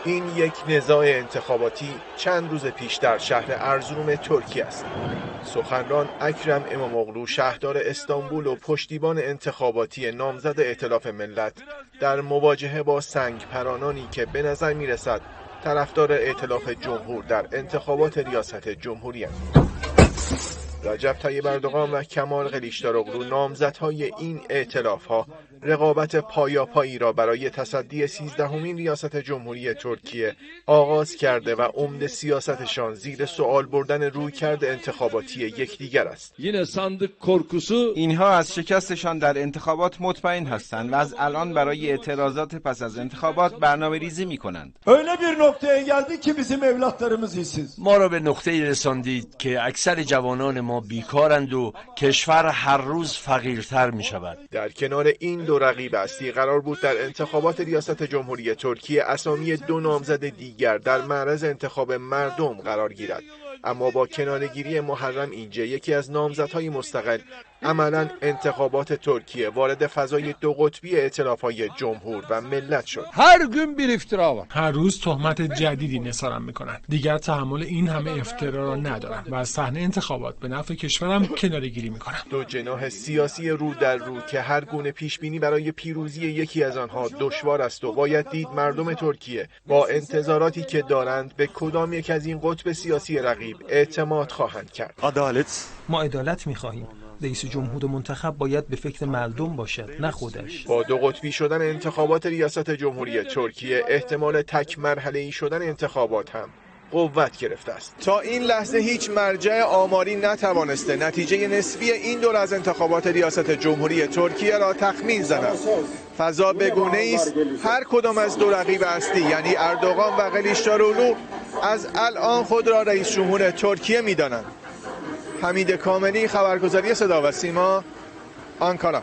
این یک نزاع انتخاباتی چند روز پیش در شهر ارزروم ترکیه است. سخنران اکرم اماموغلو شهردار استانبول و پشتیبان انتخاباتی نامزد ائتلاف ملت در مواجهه با سنگپرانانی که به نظر می‌رسد طرفدار ائتلاف جمهور در انتخابات ریاست جمهوری اند. رجب طیب اردوغان و کمال کلیچداروغلو نامزدهای این ائتلاف‌ها رقابت پایاپایی را برای تصدی 13مین ریاست جمهوری ترکیه آغاز کرده و عمده سیاستشان زیر سوال بردن رویکرد انتخاباتی یکدیگر است. اینها از شکستشان در انتخابات مطمئن هستند و از الان برای اعتراضات پس از انتخابات برنامه‌ریزی می‌کنند. öyle bir noktaya geldik ki bizim evlatlarımız işsiz. ما را به نقطه‌ای رساندید که اکثر جوانان ما بیکارند و کشور هر روز فقیرتر می‌شود. در کنار این دو رقیب اصلی قرار بود در انتخابات ریاست جمهوری ترکیه اسامی دو نامزد دیگر در معرض انتخاب مردم قرار گیرد، اما با کناره‌گیری محرم اینجه یکی از نامزدهای مستقل عملاً انتخابات ترکیه وارد فضای دو قطبی ائتلاف‌های جمهور و ملت شد. هر روز تهمت جدیدی نثارم میکنن. دیگر تحمل این همه افترا را ندارم و از صحنه انتخابات به نفع کشورم کناره‌گیری میکنم. دو جناح سیاسی رو در رو که هر گونه پیشبینی برای پیروزی یکی از آنها دشوار است و باید دید مردم ترکیه با انتظاراتی که دارند به کدام یک از این قطب سیاسی رقیب اعتماد خواهند کرد. ما عدالت میخواهیم. رئیس جمهور منتخب باید به فکر مردم باشد، نه خودش. با دو قطبی شدن انتخابات ریاست جمهوری ترکیه احتمال تک مرحله‌ای شدن انتخابات هم قوت گرفته است. تا این لحظه هیچ مرجع آماری نتوانسته نتیجه نسبی این دور از انتخابات ریاست جمهوری ترکیه را تخمین زند. فضا به گونه‌ای است هر کدام از دو رقیب اصلی یعنی اردوغان و کلیچداروغلو از الان خود را رئیس جمهور ترکیه می‌دانند. حمید کاملی، خبرگزاری صدا و سیما، آنکارا.